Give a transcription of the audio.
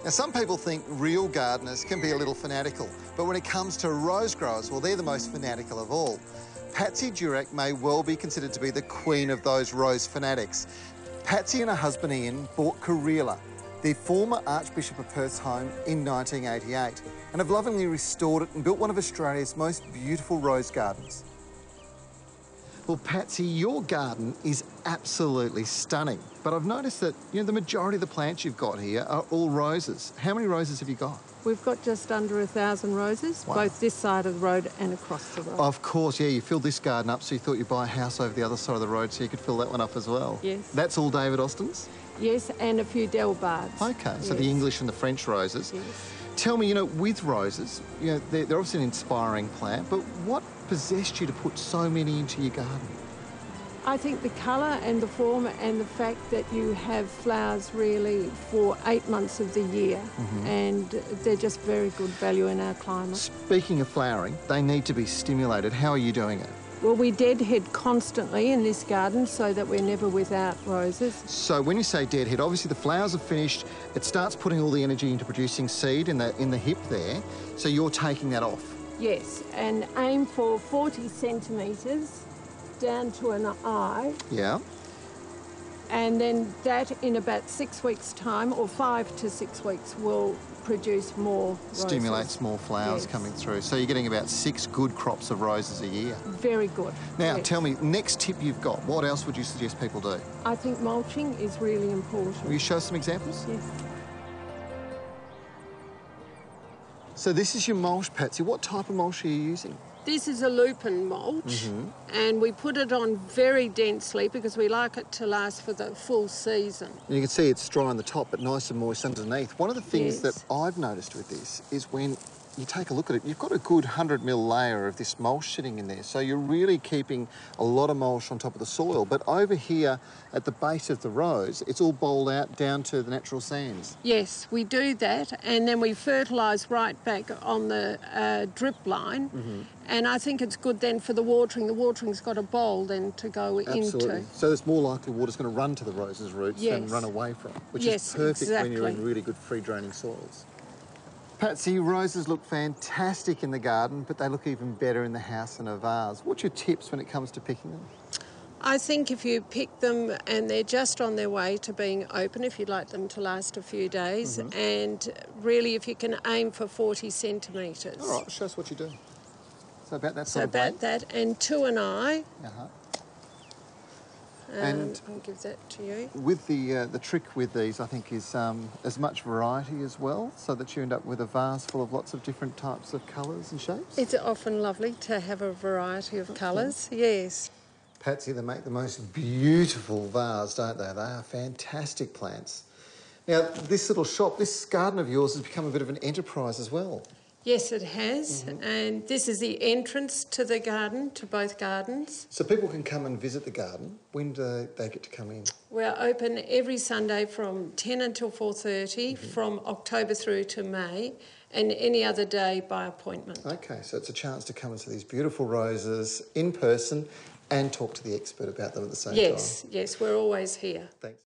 Now, some people think real gardeners can be a little fanatical, but when it comes to rose growers, well, they're the most fanatical of all. Patsy Durack may well be considered to be the queen of those rose fanatics. Patsy and her husband Ian bought Kareela, the former Archbishop of Perth's home, in 1988, and have lovingly restored it and built one of Australia's most beautiful rose gardens. Well, Patsy, your garden is absolutely stunning, but I've noticed that, the majority of the plants you've got here are all roses. How many roses have you got? We've got just under 1,000 roses, wow, both this side of the road and across the road. Of course, yeah, you filled this garden up, so you thought you'd buy a house over the other side of the road so you could fill that one up as well. Yes. That's all David Austen's? Yes, and a few Delbards. Okay, so yes, the English and the French roses. Yes. Tell me, with roses, they're obviously an inspiring plant, but what possessed you to put so many into your garden? I think the colour and the form and the fact that you have flowers really for 8 months of the year, and they're just very good value in our climate. Speaking of flowering, they need to be stimulated. How are you doing it? Well, we deadhead constantly in this garden so that we're never without roses. So when you say deadhead, obviously the flowers are finished, it starts putting all the energy into producing seed in the hip there, so you're taking that off? Yes, and aim for 40 centimetres down to an eye. Yeah. And then that in about 6 weeks' time, or 5 to 6 weeks, will produce more roses. Stimulates more flowers yes, coming through. So you're getting about 6 good crops of roses a year. Very good. Now, yes, tell me, next tip you've got, what else would you suggest people do? I think mulching is really important. Will you show some examples? Yes. So this is your mulch, Patsy. What type of mulch are you using? This is a lupin mulch, and we put it on very densely because we like it to last for the full season. You can see it's dry on the top but nice and moist underneath. One of the things yes, that I've noticed with this is when you take a look at it, you've got a good 100mm layer of this mulch sitting in there, so you're really keeping a lot of mulch on top of the soil. But over here at the base of the rose, it's all bowled out down to the natural sands. Yes, we do that, and then we fertilise right back on the drip line, and I think it's good then for the watering. The watering's got a bowl then to go Absolutely. into. So there's more likely water's going to run to the rose's roots yes, than run away from, which yes, is perfect exactly, when you're in really good free-draining soils. Patsy, roses look fantastic in the garden, but they look even better in the house in a vase. What's your tips when it comes to picking them? I think if you pick them and they're just on their way to being open, if you'd like them to last a few days, and really if you can aim for 40 centimetres. All right, show us what you do. So about that So sort of about that, and to an eye. And I'll give that to you. with the trick with these, I think, is as much variety as well, so that you end up with a vase full of lots of different types of colours and shapes. It's often lovely to have a variety of colours, yes. Patsy, they make the most beautiful vase, don't they? They are fantastic plants. Now, this little shop, this garden of yours has become a bit of an enterprise as well. Yes, it has, and this is the entrance to the garden, to both gardens. So people can come and visit the garden. When do they get to come in? We're open every Sunday from 10 until 4:30, from October through to May, and any other day by appointment. Okay, so it's a chance to come and see these beautiful roses in person and talk to the expert about them at the same time. Yes, we're always here. Thanks.